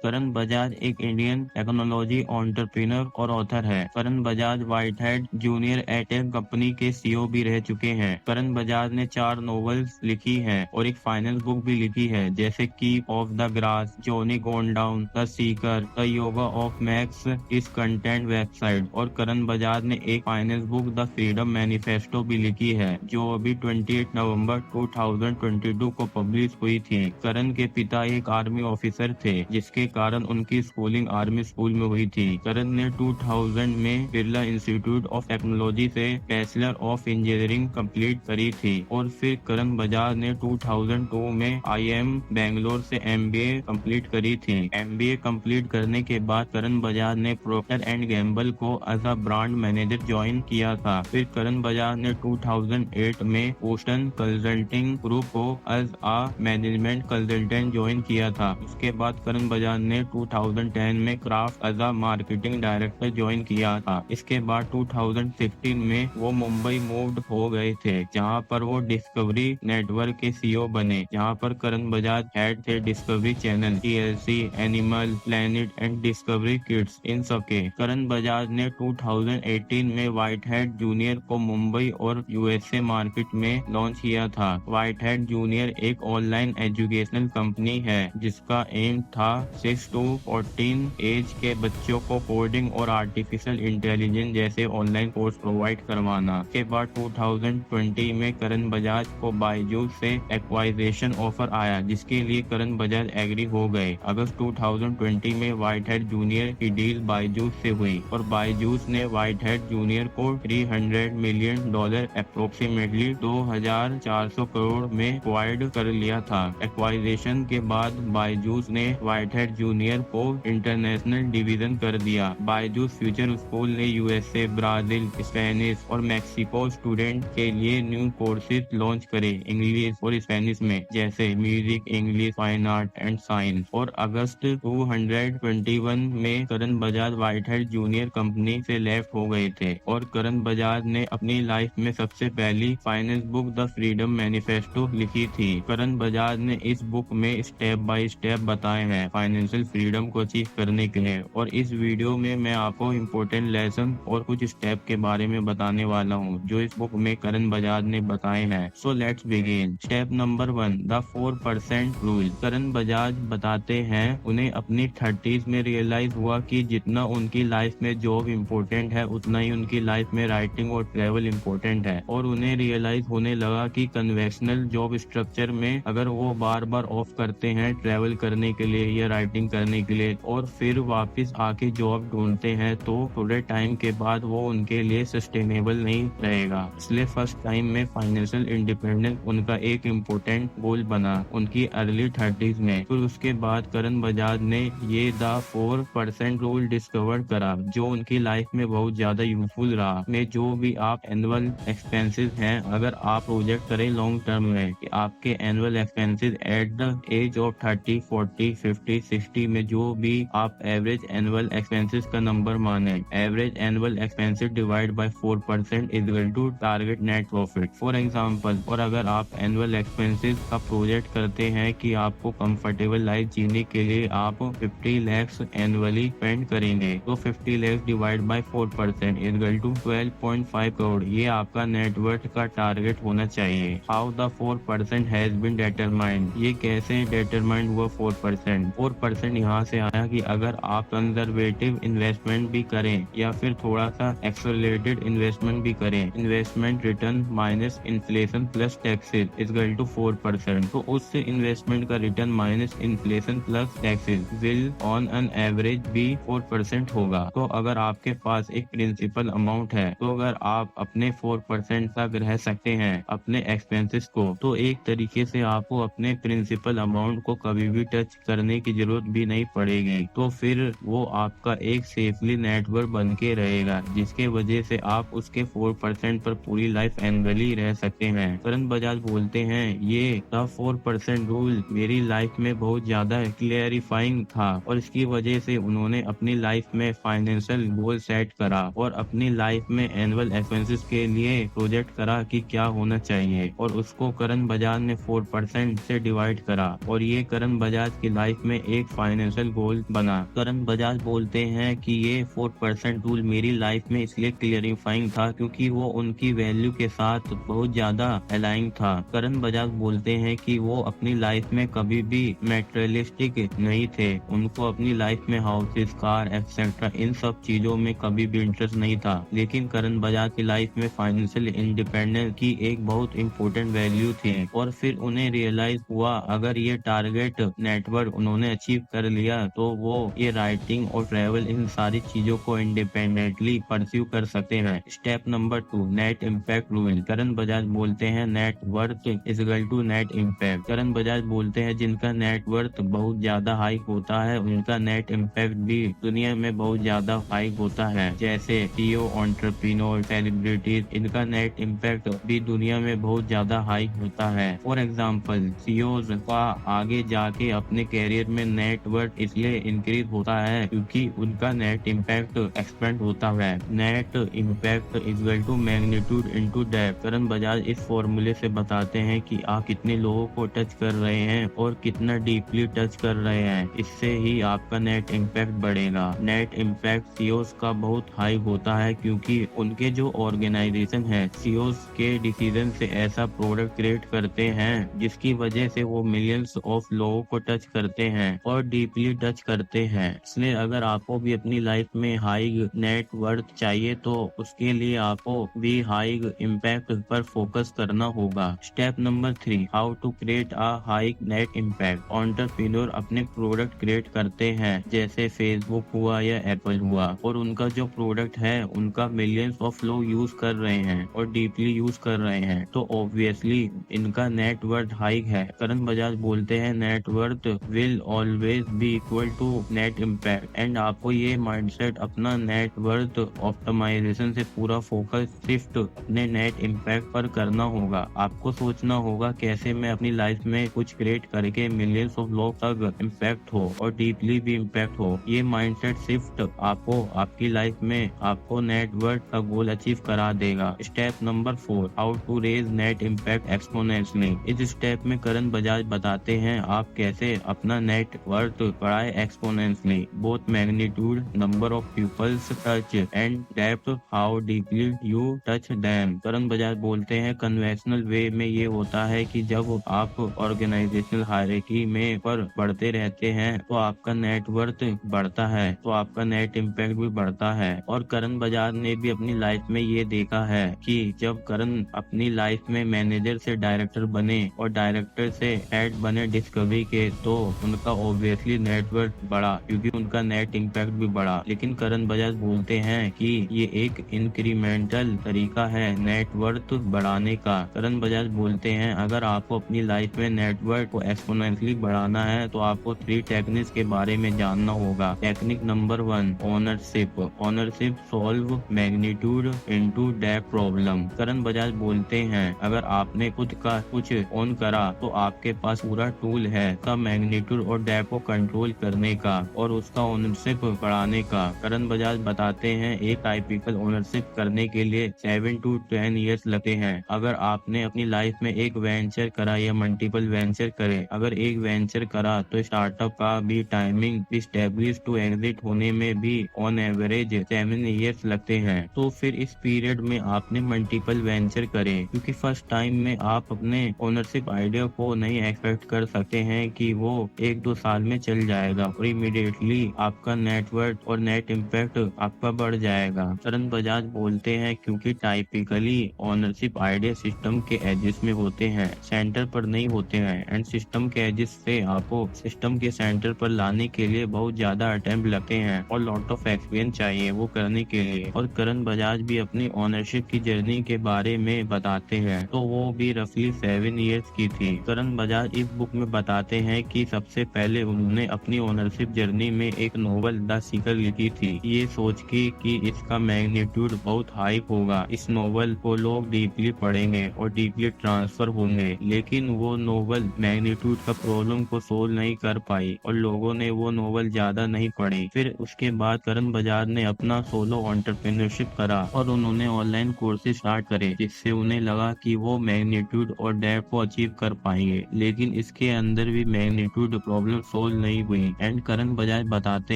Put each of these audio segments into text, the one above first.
करण बजाज एक Indian technology entrepreneur और author है। Karan Bajaj White Hat Junior edtech company के सीईओ भी रह चुके हैं। करण बजाज ने 4 नॉवेल्स लिखी हैं और एक फाइनेंस बुक भी लिखी है, जैसे keep of the grass, Johnny gone down, the seeker, the yoga of max इस कंटेंट वेबसाइट। और करण बजाज ने एक finance book the freedom manifesto भी लिखी है, जो अभी 28 नवंबर 2022 को पब्लिश हुई थी। करण के पिता एक आर्मी ऑफिसर थे, जिसके कारण उनकी स्कूलिंग आर्मी स्कूल में हुई थी। करण ने 2000 में बिरला इंस्टीट्यूट ऑफ टेक्नोलॉजी से बैचलर ऑफ इंजीनियरिंग कंप्लीट करी थी और फिर करण बजाज ने 2002 में आईआईएम बेंगलोर से एमबीए कंप्लीट करी थी। एमबीए कंप्लीट करने के बाद करण बजाज ने प्रोक्टर एंड गैम्बल को as a brand manager join किया था। फिर करण बजाज ने 2008 में बोस्टन कंसल्टिंग ग्रुप को as a management consultant join किया था। उसके बाद करण बजाज ने 2010 में Kraft as a marketing director join किया था। इसके बाद 2016 में वो मुंबई मूव्ड हो गए थे, जहां पर वो डिस्कवरी नेटवर्क के सीईओ बने, जहां पर करण बजाज हेड थे Discovery Channel, TLC, Animal Planet and Discovery Kids, इन सब के। करण बजाज ने 2018 में व्हाइट हेड जूनियर को मुंबई और यूएसए मार्केट में लॉन्च किया था। व्हाइट हेड जूनियर एक ऑनलाइन एजुकेशनल कंपनी है, जिसका एम था 6 to 14 एज के बच्चों को कोडिंग और आर्टिफिशियल इंटेलिजेंस जैसे ऑनलाइन कोर्स प्रोवाइड करवाना। के बाद 2020 में करण बजाज को बायजूस से एक्वाइजेशन ऑफर आया, जिसके लिए करण बजाज एग्री हो गए। अगस्त 2020 में व्हाइट हेड जूनियर की डील बायजूस से हुई और बायजूस ने व्हाइट हेड जूनियर को $300 मिलियन अप्रोक्सीमेटली 2400 करोड़ में एक्वायर्ड कर लिया था। एक्वाइजेशन के बाद बायजूस ने व्हाइट हेड जूनियर को इंटरनेशनल डिवीजन कर दिया। बायजूस फ्यूचर स्कूल ने यूएसए, ब्राजील, स्पेनिश और मैक्सिको स्टूडेंट के लिए न्यू कोर्सेज लॉन्च करे, इंग्लिश और स्पेनिश में, जैसे music, English, fine art and science. और अगस्त 2021 में Karan Bajaj White Hat Junior company से लेफ्ट हो गए थे और करण बजाज ने अपनी लाइफ में सबसे पहली finance book the freedom manifesto लिखी थी। करण बजाज ने इस बुक में स्टेप बाय स्टेप बताए हैं फाइनेंशियल फ्रीडम को अचीव करने के लिए, और इस वीडियो में मैं आपको इम्पोर्टेंट लेसन और कुछ स्टेप के बारे में बताने वाला हूँ, जो इस बुक में करण बजाज ने बताए हैं। So let's begin. Step number 1, the 4% rule. Karan Bajaj बताते हैं उन्हें अपनी 30s में रियलाइज हुआ कि जितना उनकी लाइफ में जॉब इम्पोर्टेंट है, उतना ही उनकी लाइफ में राइटिंग और ट्रेवल इम्पोर्टेंट है। और उन्हें रियलाइज होने लगा कि कन्वेंशनल जॉब स्ट्रक्चर में अगर वो बार बार ऑफ करते हैं ट्रेवल करने के लिए या राइटिंग करने के लिए और फिर वापस आके जॉब ढूंढते हैं, तो थोड़े टाइम के बाद वो उनके लिए सस्टेनेबल नहीं रहेगा। इसलिए फर्स्ट टाइम में फाइनेंशियल इंडिपेंडेंस उनका एक इम्पोर्टेंट गोल बना उनकी अर्ली 30s में। फिर उसके बाद करण बजाज ने ये द 4% रूल डिस्कवर करा, जो उनकी लाइफ में बहुत ज्यादा यूजफुल रहा। में जो भी आप एनुअल एक्सपेंसेस हैं, अगर आप प्रोजेक्ट करें लॉन्ग टर्म में कि आपके annual expenses at the age of 30, 40, 50, 60 में जो भी आप एवरेज एनुअल एक्सपेंसेस का नंबर माने, average annual expenses divide by 4% is equal to target net profit. For example, और अगर आप एनुअल एक्सपेंसेस का प्रोजेक्ट करते हैं कि आपको कंफर्टेबल लाइफ जीने के लिए आप 50 lakhs एनुअली स्पेंड करेंगे, तो 50 lakhs divide by 4% is equal to 12.5 crore. ये आपका नेटवर्थ का टारगेट होना चाहिए। How the 4% has been determined. ये कैसे डिटरमाइंड हुआ 4%? 4% यहाँ से आया कि अगर आप कंजर्वेटिव इन्वेस्टमेंट भी करें या फिर थोड़ा सा एक्सेलरेटेड इन्वेस्टमेंट भी करें, investment return minus inflation plus taxes is equal to 4%। तो उस इन्वेस्टमेंट का return minus inflation plus taxes will on an average भी 4% होगा। तो अगर आपके पास एक प्रिंसिपल अमाउंट है, तो अगर आप अपने 4% तक रह सकते हैं अपने एक्सपेंसेस को, तो एक तरीके से आपको अपने प्रिंसिपल अमाउंट को कभी भी टच करने की जरूरत भी नहीं पड़ेगी। तो फिर वो आपका एक सेफली नेटवर्क बन के रहेगा, जिसके वजह से आप उसके 4% पर पूरी लाइफ एनुअली रह सकते हैं। करण बजाज बोलते हैं ये द 4% रूल मेरी लाइफ में बहुत ज्यादा क्लियरिफाइंग था और इसकी वजह से उन्होंने अपनी लाइफ में फाइनेंशियल गोल सेट करा और अपनी लाइफ में एनुअल एक्सपेंसेस के लिए प्रोजेक्ट करा कि क्या होना चाहिए, और उसको करण बजाज ने 4% से डिवाइड करा। और ये करण बजाज की लाइफ में एक फाइनेंशियल गोल बना। करण बजाज बोलते हैं कि ये 4% रूल मेरी लाइफ में इसलिए क्लियरिफाइंग था क्योंकि वो उनकी वैल्यू के साथ बहुत ज्यादा अलाइन था। करण बजाज बोलते हैं कि वो अपनी लाइफ में कभी भी मेटेरियलिस्टिक नहीं थे। उनको अपनी लाइफ में हाउसेस, कार एक्सेट्रा इन सब चीजों में कभी भी इंटरेस्ट नहीं था। लेकिन करण बजाज की लाइफ में फाइनेंशियल इंडिपेंडेंस की एक बहुत इंपॉर्टेंट वैल्यू थी और फिर उन्हें रियलाइज हुआ अगर ये टारगेट नेटवर्क उन्होंने अचीव कर लिया तो वो ये राइटिंग और ट्रैवल इन सारी चीजों को इंडिपेंडेंटली परस्यू कर सकते हैं। Step number 2, net impact rule. Karan Bajaj बोलते हैं net worth equal to net impact. Karan Bajaj बोलते हैं जिनका नेट वर्थ बहुत ज्यादा हाई होता है उनका नेट इम्पैक्ट भी दुनिया में बहुत ज्यादा हाई होता है। जैसे सीईओ, एंटरप्रेन्योर, सेलिब्रिटीज, इनका नेट इम्पैक्ट भी दुनिया में बहुत ज्यादा हाई होता है। फॉर एग्जाम्पल सीईओ का आगे जाके अपने कैरियर में नेट वर्थ इसलिए इंक्रीज होता है क्योंकि उनका नेट इम्पैक्ट एक्सपेंड होता है। Net impact equal to magnitude into depth. Karan Bajaj इस फॉर्मूले से बताते हैं कि आप कितने लोगों को टच कर रहे हैं और कितना डीपली टच कर रहे हैं, इससे ही आपका नेट इम्पैक्ट बढ़ेगा। नेट इम्पैक्ट सीईओज का बहुत हाई होता है क्योंकि उनके जो ऑर्गेनाइजेशन है सीईओज के डिसीजन से ऐसा प्रोडक्ट क्रिएट करते हैं जिसकी वजह से वो मिलियंस ऑफ लोगों को टच करते हैं और डीपली टच करते हैं। इसलिए अगर आपको भी अपनी लाइफ में हाई नेट वर्थ चाहिए तो उसके लिए आपको भी हाई इम्पैक्ट पर फोकस करना होगा। Step number 3, how to create a high net impact. Entrepreneur अपने प्रोडक्ट क्रिएट करते हैं जैसे फेसबुक हुआ या एप्पल हुआ और उनका जो प्रोडक्ट है उनका मिलियंस ऑफ लोग यूज कर रहे हैं और डीपली यूज कर रहे हैं तो ऑब्वियसली इनका नेट वर्थ हाई है। करण बजाज बोलते हैं net worth will always be equal to net impact and आपको ये माइंडसेट अपना नेट वर्थ ऑप्टिमाइजेशन से पूरा फोकस शिफ्ट अपने नेट इम्पैक्ट पर करना होगा। आपको सोचना होगा कैसे मैं अपनी लाइफ में कुछ क्रिएट करके मिलियंस ऑफ लोग तक इम्पैक्ट हो और डीपली भी इम्पैक्ट हो। ये माइंडसेट शिफ्ट आपको आपकी लाइफ में आपको नेट वर्थ का गोल अचीव करा देगा। Step number 4, how to raise net impact exponentially. इस स्टेप में करण बजाज बताते हैं आप कैसे अपना नेट वर्थ बढ़ाए exponentially, both magnitude, number of peoples touch and depth, how deeply you touch them. Karan Bajaj बोलते हैं कन्वेंशनल वे में ये होता है कि जब आप ऑर्गेनाइजेशनल हायरार्की में पर बढ़ते रहते हैं तो आपका नेट वर्थ बढ़ता है तो आपका नेट इम्पैक्ट भी बढ़ता है। और करण बजाज ने भी अपनी लाइफ में ये देखा है कि जब करण अपनी लाइफ में मैनेजर से डायरेक्टर बने और डायरेक्टर से हेड बने डिस्कवरी के तो उनका ऑब्वियसली नेटवर्क बढ़ा क्योंकि उनका नेट इम्पैक्ट भी बढ़ा। लेकिन करण बजाज बोलते हैं कि ये एक इंक्रीमेंटल तरीका है नेटवर्थ बढ़ाने का। करण बजाज बोलते हैं अगर आपको अपनी लाइफ में नेटवर्क को एक्सपोनेंशियली बढ़ाना है तो आपको 3 टेक्निक्स के बारे में जानना होगा। Technique number 1, ownership. Ownership solve magnitude into depth problem. Karan Bajaj बोलते हैं अगर आपने खुद का कुछ ओन करा तो आपके पास पूरा टूल है का मैग्नीट्यूड और डेप्थ को कंट्रोल करने का और उसका ओनरशिप बढ़ाने का। करण बजाज बताते हैं एक टाइपिकल ओनरशिप करने के लिए 7 to 10 ईयर्स लगते हैं। अगर आपने अपनी लाइफ में एक वेंचर करा या मल्टीपल वेंचर करे, अगर एक वेंचर करा तो स्टार्टअप का भी टाइमिंग एस्टेब्लिश टू एग्जिट होने में भी ऑन एवरेज 7 ईयर्स लगते हैं। तो फिर इस पीरियड में आपने मल्टीपल वेंचर करे क्योंकि फर्स्ट टाइम में आप अपने ओनरशिप आइडिया को नहीं एक्सपेक्ट कर सकते हैं कि वो 1-2 साल में चल जाएगा और इमीडिएटली आपका नेटवर्क और नेट इम्पैक्ट आपका बढ़ जाएगा। करण बजाज बोलते हैं क्योंकि टाइपिकली ओनरशिप आइडिया सिस्टम के एजेस में होते हैं, सेंटर पर नहीं होते हैं एंड सिस्टम के एजेस से आपको सिस्टम के सेंटर पर लाने के लिए बहुत ज्यादा अटेम्प्ट लगते हैं और लॉट ऑफ एक्सपीरियंस चाहिए वो करने के लिए। और करण बजाज भी अपनी ओनरशिप की जर्नी के बारे में बताते हैं तो वो भी रफली 7 ईयर्स की थी। करण बजाज इस बुक में बताते हैं कि सबसे पहले उन्होंने अपनी ओनरशिप जर्नी में एक नोवेल द सीकर लिखी थी, ये सोच के कि इसका मैग्नीट्यूड बहुत हाई होगा, इस नोवेल को लोग डीपली पढ़ेंगे और डीपली ट्रांसफर होंगे। लेकिन वो नोवेल मैग्नीट्यूड का प्रॉब्लम को सोल्व नहीं कर पाई और लोगों ने वो नोवेल ज्यादा नहीं पढ़ी। फिर उसके बाद करण बजाज ने अपना सोलो एंटरप्रेन्योरशिप करा और उन्होंने ऑनलाइन कोर्सेज स्टार्ट करे जिससे उन्हें लगा कि वो मैग्नीट्यूड और डेप्थ को अचीव कर पाएंगे। लेकिन इसके अंदर भी मैग्नीट्यूड प्रॉब्लम सोल्व नहीं हुई। एंड करण बजाज बताते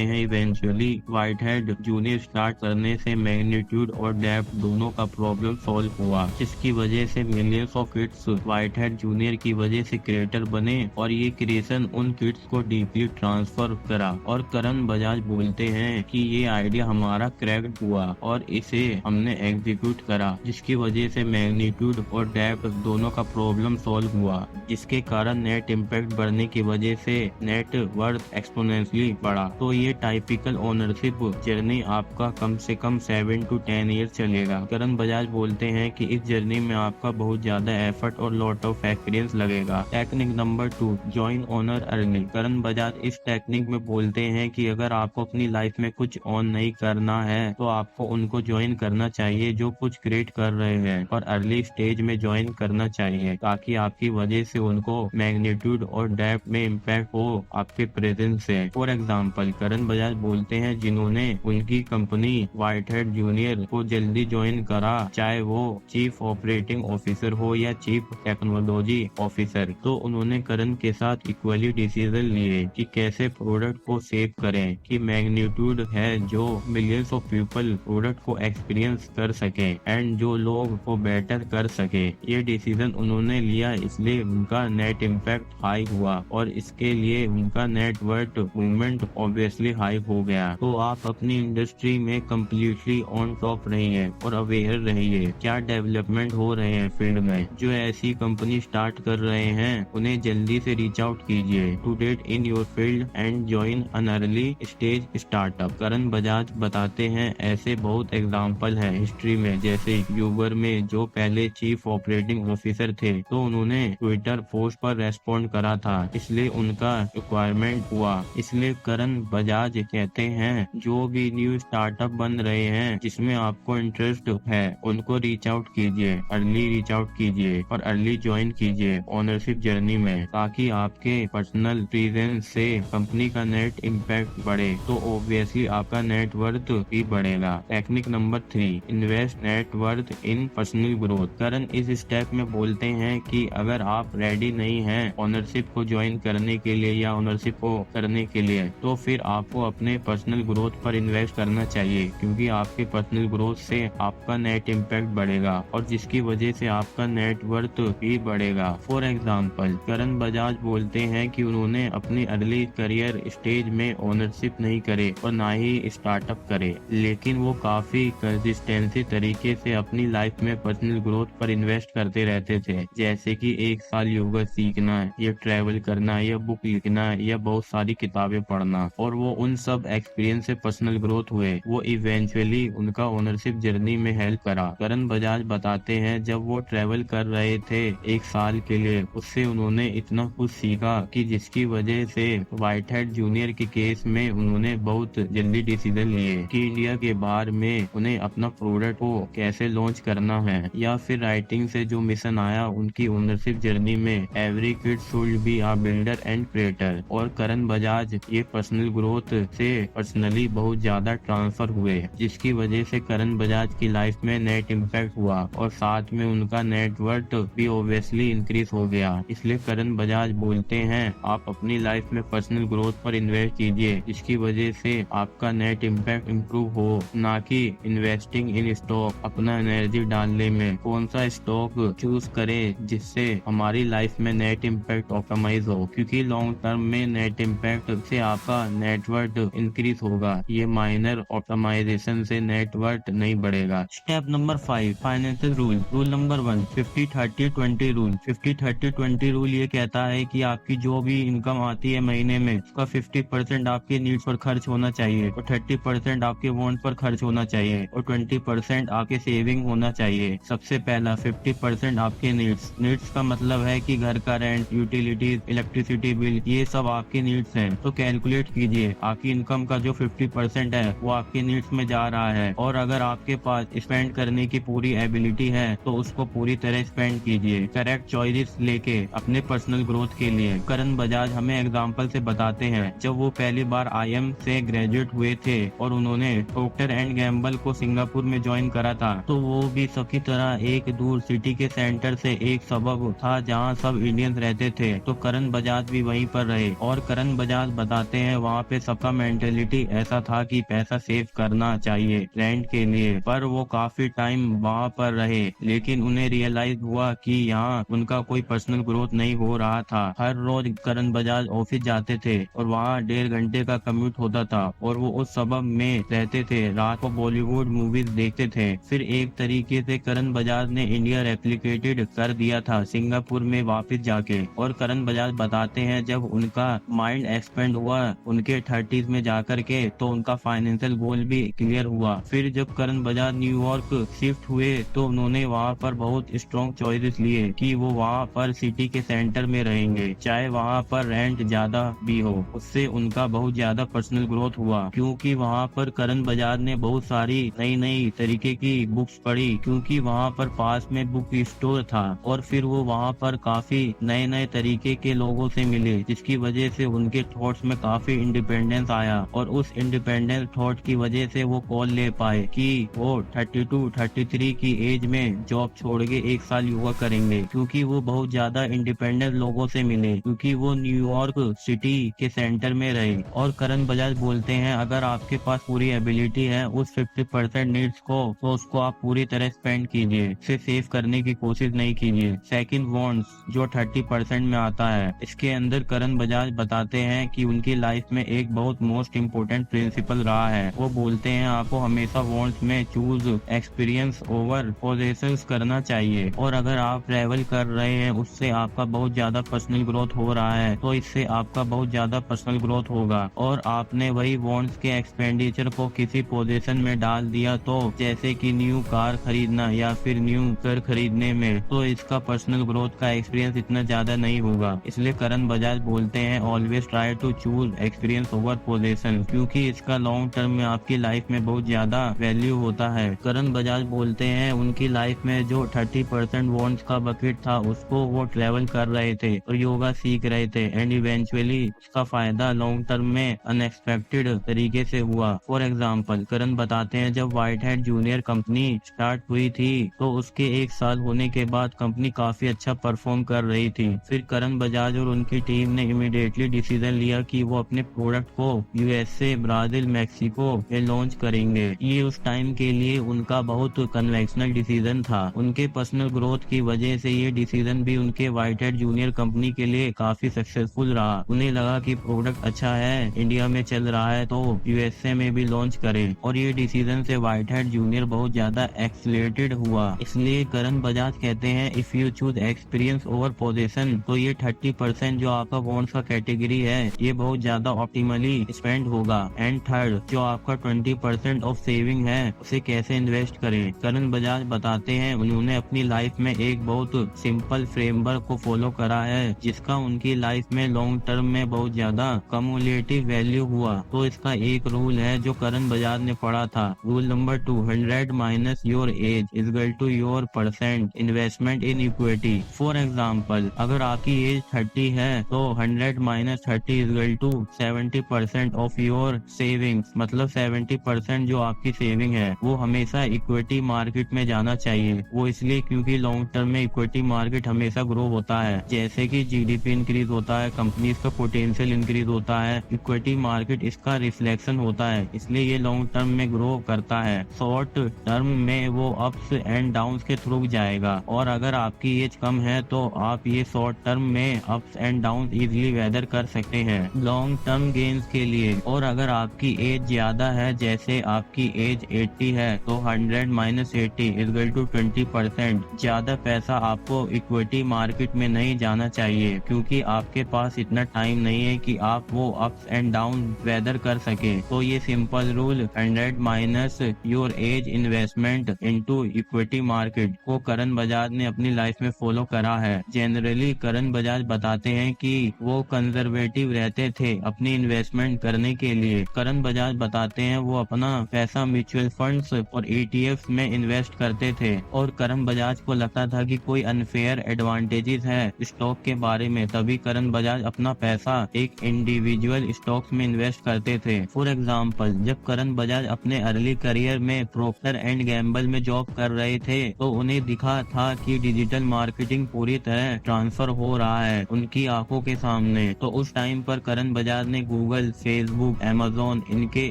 हैं eventually white Hat junior start करने से मैग्नीट्यूड और डेप्थ दोनों का प्रॉब्लम सॉल्व हुआ, जिसकी वजह से millions of kids white Hat junior की वजह से क्रिएटर बने और ये क्रिएशन उन किड्स को डीपली ट्रांसफर करा। और करण बजाज बोलते हैं कि ये आइडिया हमारा क्रैक्ड हुआ और इसे हमने एग्जीक्यूट करा, जिसकी वजह से मैग्नीट्यूड और डेप्थ दोनों का प्रॉब्लम सॉल्व हुआ, जिसके कारण नेट इम्पैक्ट बढ़ने की वजह से नेट वर्थ एक्सपोनेंशियली बढ़ा। तो ये टाइपिकल ओनरशिप जर्नी आपका कम से कम 7 to 10 ईयर चलेगा। करण बजाज बोलते हैं कि इस जर्नी में आपका बहुत ज्यादा एफर्ट और लॉट ऑफ एक्सपीरियंस लगेगा। Technique number 2, join owner early. Karan Bajaj इस टेक्निक में बोलते हैं कि अगर आपको अपनी लाइफ में कुछ ऑन नहीं करना है तो आपको उनको ज्वाइन करना चाहिए जो कुछ क्रिएट कर रहे हैं, और अर्ली स्टेज में ज्वाइन करना चाहिए ताकि आपकी वजह से उनको मैग्नीट्यूड और डेप्थ में इम्पैक्ट हो आपके प्रेजेंस से। फॉर एग्जाम्पल, करण बजाज बोलते हैं जिन्होंने उनकी कंपनी व्हाइट हेड जूनियर को जल्दी ज्वाइन करा, चाहे वो चीफ ऑपरेटिंग ऑफिसर हो या चीफ टेक्नोलॉजी ऑफिसर, तो उन्होंने करण के साथ इक्वली डिसीजन लिए कि कैसे प्रोडक्ट को सेव करें कि मैग्नीट्यूड है जो मिलियंस ऑफ पीपल प्रोडक्ट को एक्सपीरियंस कर सके एंड जो लोग को बेटर कर सके। ये डिसीजन उन्होंने लिया, इसलिए उनका नेट इम्पैक्ट हाई हुआ और इसके लिए उनका net worth movement obviously high हो गया। तो आप अपनी इंडस्ट्री में कम्प्लीटली ऑन टॉप रहिए और अवेयर रहिए क्या डेवलपमेंट हो रहे हैं फील्ड में। जो ऐसी कंपनी स्टार्ट कर रहे हैं उन्हें जल्दी से रीच आउट कीजिए to date in your field and join an early stage startup. Karan Bajaj बताते हैं ऐसे बहुत एग्जाम्पल है हिस्ट्री में, जैसे यूबर में जो पहले चीफ ऑपरेटिंग ऑफिसर थे तो उन्होंने ट्विटर पोस्ट पर रेस्पॉन्ड करा था, इसलिए उनका रिक्वायरमेंट हुआ। इसलिए करण बजाज कहते हैं जो भी न्यू स्टार्टअप बन रहे हैं जिसमें आपको इंटरेस्ट है उनको रीच आउट कीजिए, अर्ली रीच आउट कीजिए और अर्ली ज्वाइन कीजिए ओनरशिप जर्नी में, ताकि आपके पर्सनल प्रेजेंस से कंपनी का नेट इम्पैक्ट बढ़े तो ऑब्वियसली आपका नेट वर्थ भी बढ़ेगा। Technique number 3, invest net worth in personal growth. करण इस स्टेप में बोलते हैं कि अगर आप रेडी नहीं हैं ओनरशिप को ज्वाइन करने के लिए या ओनरशिप को करने के लिए, तो फिर आपको अपने पर्सनल ग्रोथ पर इन्वेस्ट करना चाहिए, क्योंकि आपके पर्सनल ग्रोथ से आपका नेट इम्पैक्ट बढ़ेगा और जिसकी वजह से आपका नेट वर्थ भी बढ़ेगा। फॉर एग्जाम्पल, करण बजाज बोलते हैं कि उन्होंने अपनी अर्ली करियर स्टेज में ओनरशिप नहीं करे और ना ही स्टार्टअप करे, लेकिन वो काफी कंसिस्टेंसी तरीके से अपनी लाइफ में पर्सनल ग्रोथ पर इन्वेस्ट करते रहते थे, जैसे कि 1 साल योगा सीखना या ट्रैवल करना या बुक लिखना या बहुत सारी किताबें पढ़ना, और वो उन सब एक्सपीरियंस से पर्सनल ग्रोथ हुए। वो इवेंचुअली उनका ओनरशिप जर्नी में हेल्प करा। करण बजाज बताते हैं जब वो ट्रैवल कर रहे थे 1 साल के लिए, उससे उन्होंने इतना कुछ सीखा कि जिसकी वजह से व्हाइट हेड जूनियर के केस में उन्होंने बहुत जल्दी डिसीजन लिए कि इंडिया के बाहर में उन्हें अपना प्रोडक्ट को कैसे लॉन्च करना है, या फिर राइटिंग से जो मिशन आया उनकी ओनरशिप जर्नी में, every kid should be a builder and creator. और करण बजाज ये पर्सनल ग्रोथ से पर्सनली बहुत ज्यादा ट्रांसफर हुए, जिसकी वजह से करण बजाज की लाइफ में नेट इम्पैक्ट हुआ और साथ में उनका नेटवर्थ भी ऑब्वियसली इंक्रीज हो गया। इसलिए करण बजाज बोलते हैं आप अपनी लाइफ में पर्सनल ग्रोथ पर इन्वेस्ट कीजिए, जिसकी वजह से आपका नेट इम्पैक्ट इम्प्रूव हो, ना कि इन्वेस्टिंग इन स्टॉक अपना एनर्जी डालने में। कौन सा स्टॉक चूज करें जिससे हमारी लाइफ में नेट इम्पैक्ट ऑप्टिमाइज हो, क्योंकि लॉन्ग टर्म में नेट इम्पैक्ट से आपका नेटवर्थ इंक्रीज होगा, ये माइनर ऑप्टिमाइजेशन से नेटवर्थ नहीं बढ़ेगा। Step number 5, financial rule. Rule number 1, 50-30-20 rule. 50-30-20 rule ये कहता है कि आपकी जो भी इनकम आती है महीने में, उसका 50% आपके नीड्स पर खर्च होना चाहिए और 30% आपके वांट पर खर्च होना चाहिए और 20% आपके सेविंग होना चाहिए। सबसे पहला 50% आपके नीड्स का मतलब है कि घर का रेंट, यूटिलिटीज, इलेक्ट्रिसिटी बिल, ये सब आपके नीड्स हैं। तो कैलकुलेट कीजिए आपकी इनकम का जो 50% है वो आपके नीड्स में जा रहा है, और अगर आपके पास स्पेंड करने की पूरी एबिलिटी है तो उसको पूरी तरह स्पेंड कीजिए, करेक्ट चॉइसेस लेके अपने पर्सनल ग्रोथ के लिए। करण बजाज हमें एग्जांपल से बताते हैं जब वो पहली बार IIM से ग्रेजुएट हुए थे और उन्होंने प्रोक्टर एंड गैम्बल को सिंगापुर में ज्वाइन करा था, तो वो भी सबकी तरह एक दूर सिटी के सेंटर से एक सबब था जहाँ सब इंडियंस रहते थे, तो करण बजाज भी वहीं पर रहे और करण बजाज बताते हैं वहाँ पे सबका मेंटेलिटी ऐसा था कि पैसा सेव करना चाहिए रेंट के लिए, पर वो काफी टाइम वहाँ पर रहे लेकिन उन्हें रियलाइज हुआ कि यहाँ उनका कोई पर्सनल ग्रोथ नहीं हो रहा था। हर रोज करण बजाज ऑफिस जाते थे और वहाँ 1.5 घंटे का कम्यूट होता था और वो उस सबब में रहते थे, रात को बॉलीवुड मूवीज देखते थे। फिर एक तरीके से करण बजाज ने इंडिया रेप्लिकेटेड कर दिया था सिंगापुर में वापस जाके। और करण बजाज बताते हैं जब उनका माइंड एक्सपेंड हुआ उनके 30s में जाकर के तो उनका फाइनेंशियल गोल भी क्लियर हुआ। फिर जब करण बजाज न्यूयॉर्क शिफ्ट हुए तो उन्होंने वहाँ पर बहुत स्ट्रॉन्ग चॉइसेस लिए कि वो वहाँ पर सिटी के सेंटर में रहेंगे चाहे वहाँ पर रेंट ज्यादा भी हो। उससे उनका बहुत ज्यादा पर्सनल ग्रोथ हुआ क्योंकि वहाँ पर करण बजाज ने बहुत सारी नई नई तरीके की बुक्स पढ़ी क्योंकि वहाँ पर पास में बुक स्टोर था। और फिर वो वहाँ पर काफी नए नए तरीके के लोगों से मिले जिसकी वजह से उनके थॉट्स में काफी इंडिपेंडेंस आया और उस इंडिपेंडेंस थॉट की वजह से वो कॉल ले पाए कि वो 32-33 की एज में जॉब छोड़ के 1 साल योगा करेंगे क्योंकि वो बहुत ज्यादा इंडिपेंडेंट लोगों से मिले क्योंकि वो न्यूयॉर्क सिटी के सेंटर में रहे। और करण बजाज बोलते हैं अगर आपके पास पूरी एबिलिटी है उस 50% नीड्स को तो उसको आप पूरी तरह स्पेंड कीजिए, इसे सेव करने की कोशिश नहीं कीजिए। सेकंड वॉन्ट्स जो 30% में आता है, इसके अंदर करण बजाज बताते हैं कि उनकी लाइफ में एक बहुत मोस्ट इम्पोर्टेंट प्रिंसिपल रहा है। वो बोलते हैं आपको हमेशा वॉन्ट्स में चूज एक्सपीरियंस ओवर पोजेशंस करना चाहिए और अगर आप ट्रेवल कर रहे हैं उससे आपका बहुत ज्यादा पर्सनल ग्रोथ हो रहा है तो इससे आपका बहुत ज्यादा पर्सनल ग्रोथ होगा। और आपने वही वॉन्ट्स के एक्सपेंडिचर को किसी पोजीशन में डाल दिया तो जैसे कि न्यू कार खरीदना या फिर न्यू घर खरीदने में, तो इसका पर्सनल ग्रोथ का एक्सपीरियंस इतना ज्यादा नहीं होगा। इसलिए करण बजाज बोलते हैं always try to choose experience over position क्योंकि इसका लॉन्ग टर्म में आपकी लाइफ में बहुत ज्यादा वैल्यू होता है। करण बजाज बोलते हैं उनकी लाइफ में जो 30% वॉन्ट्स का बकेट था उसको वो ट्रेवल कर रहे थे और योगा सीख रहे थे एंड इवेंचुअली उसका फायदा लॉन्ग टर्म में अनएक्सपेक्टेड तरीके से हुआ। फॉर एग्जाम्पल करण बताते हैं जब white Hat Junior company start हुई थी तो उसके 1 साल होने के बाद कंपनी काफी अच्छा परफॉर्म कर रही थी। फिर करण बजाज और उनकी टीम ने इमीडिएटली डिसीजन लिया कि वो अपने प्रोडक्ट को यूएसए, ब्राजील, मैक्सिको में लॉन्च करेंगे। ये उस टाइम के लिए उनका बहुत कन्वेंशनल डिसीजन था। उनके पर्सनल ग्रोथ की वजह से ये डिसीजन भी उनके व्हाइट हेड जूनियर कंपनी के लिए काफी सक्सेसफुल रहा। उन्हें लगा कि प्रोडक्ट अच्छा है, इंडिया में चल रहा है तो यूएसए में भी लॉन्च करें और ये डिसीजन से व्हाइट हेड जूनियर बहुत ज्यादा एक्सीलरेटेड हुआ। इसलिए करण बजाज कहते हैं if you choose experience over position तो ये 30% जो आपका वॉन्ट्स का कैटेगरी है ये बहुत ज्यादा ऑप्टिमली स्पेंड होगा। एंड थर्ड जो आपका 20% ऑफ सेविंग है उसे कैसे इन्वेस्ट करें। करण बजाज बताते हैं उन्होंने अपनी लाइफ में एक बहुत सिंपल फ्रेमवर्क को फॉलो करा है जिसका उनकी लाइफ में लॉन्ग टर्म में बहुत ज्यादा कम्युलेटिव वैल्यू हुआ। तो इसका एक रूल है जो करण बजाज ने पढ़ा था, rule number 2, 100 minus your age is equal to your % investment in equity. For example अगर आपकी एज 30 है तो 100 minus 30 is equal to 70% of your savings, मतलब 70% जो आपकी सेविंग है वो हमेशा इक्विटी मार्केट में जाना चाहिए। वो इसलिए क्योंकि लॉन्ग टर्म में इक्विटी मार्केट हमेशा ग्रो होता है, जैसे कि जीडीपी इंक्रीज होता है, कंपनीज का पोटेंशियल इंक्रीज होता है, इक्विटी मार्केट इसका रिफ्लेक्शन होता है, इसलिए ये लॉन्ग टर्म में ग्रो करता है। शॉर्ट टर्म में वो अप्स एंड डाउन्स के थ्रू जाएगा और अगर आपकी एज कम है तो आप ये शॉर्ट टर्म में ups and downs easily weather कर सकते हैं लॉन्ग टर्म गेन्स के लिए। और अगर आपकी एज ज्यादा है, जैसे आपकी एज 80 है तो 100 माइनस 80 इज इक्वल टू 20%। ज्यादा पैसा आपको इक्विटी मार्केट में नहीं जाना चाहिए क्योंकि आपके पास इतना टाइम नहीं है कि आप वो अप्स एंड डाउन वेदर कर सके। तो ये simple rule 100 minus your as investment into equity market को करण बजाज ने अपनी लाइफ में फॉलो करा है। जनरली करण बजाज बताते हैं कि वो कंजर्वेटिव रहते थे अपनी इन्वेस्टमेंट करने के लिए। करण बजाज बताते हैं वो अपना पैसा म्यूचुअल फंड्स और ETF में इन्वेस्ट करते थे और करण बजाज को लगता था कि कोई अनफेयर एडवांटेजेस है स्टॉक के बारे में, तभी करण बजाज अपना पैसा एक इंडिविजुअल स्टॉक्स में इन्वेस्ट करते थे। फॉर एग्जाम्पल जब करण बजाज अपने अर्ली करियर में प्रोक्टर एंड गैम्बल में जॉब कर रहे थे तो उन्हें दिखा था कि डिजिटल मार्केटिंग पूरी तरह ट्रांसफर हो रहा है उनकी आंखों के सामने। ने। तो उस टाइम पर करण बजाज ने गूगल, फेसबुक, अमेज़न इनके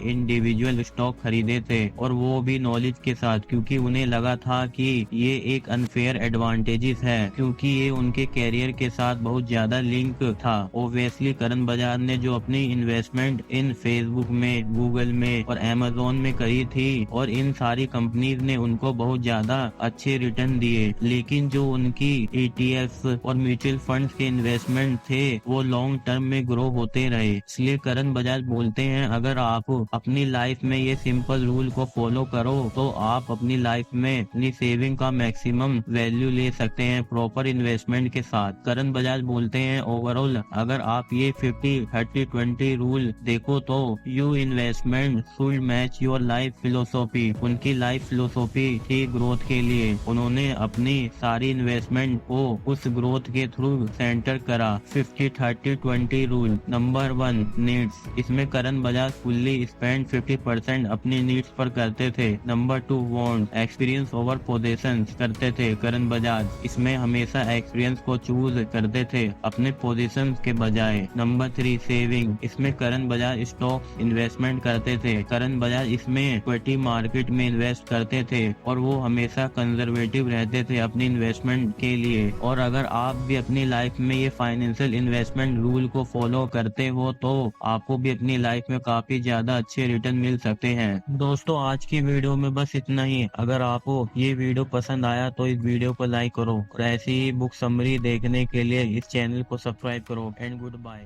इंडिविजुअल स्टॉक खरीदे थे, और वो भी नॉलेज के साथ, क्योंकि उन्हें लगा था कि ये एक अनफेयर एडवांटेजेस है, क्योंकि ये उनके कैरियर के साथ बहुत ज्यादा लिंक था। ओब्वियसली करण बजाज ने जो अपनी इन्वेस्टमेंट इन फेसबुक में, गूगल में और अमेज़न में करी थी, और इन सारी कंपनीज ने उनको बहुत ज्यादा अच्छे रिटर्न दिए, लेकिन जो उनकी ETF और म्यूचुअल फंड्स के इन्वेस्टमेंट थे वो लॉन्ग टर्म में ग्रो होते रहे। इसलिए करण बजाज बोलते हैं, अगर आप अपनी लाइफ में ये सिंपल रूल को फॉलो करो तो आप अपनी लाइफ में अपनी सेविंग का मैक्सिमम वैल्यू ले सकते हैं प्रॉपर इन्वेस्टमेंट के साथ। करण बजाज बोलते हैं, ओवरऑल अगर आप ये 50-30-20 रूल देखो तो you investment should match your life philosophy. उनकी लाइफ फिलोसॉफी थी ग्रोथ के लिए, उन्होंने अपनी सारी इन्वेस्टमेंट को उस ग्रोथ के थ्रू सेंटर करा। 50-30-20 रूल। Number 1, needs. इसमें करण बजाज फुल्ली स्पेंड 50% अपनी नीड्स पर करते थे। Number 2, want. Experience over positions करते थे करण बजाज, इसमें हमेशा एक्सपीरियंस को चूज करते थे अपने पोजीशंस के बजाय। Number 3, saving. इसमें करण बजाज स्टॉक इन्वेस्टमेंट करते थे। करण बजाज इसमें इक्विटी मार्केट में इन्वेस्ट करते थे, और वो हमेशा कंजर्वेटिव रहते थे अपनी इन्वेस्टमेंट के लिए। और अगर आप भी अपनी लाइफ में ये फाइनेंशियल इन्वेस्टमेंट रूल को फॉलो करते हो तो आपको भी अपनी लाइफ में काफी ज्यादा अच्छे रिटर्न मिल सकते हैं। दोस्तों आज की वीडियो में बस इतना ही। अगर आपको ये वीडियो पसंद आया तो इस वीडियो को लाइक करो, और ऐसी ही बुक समरी देखने के लिए इस चैनल को सब्सक्राइब करो। And good bye.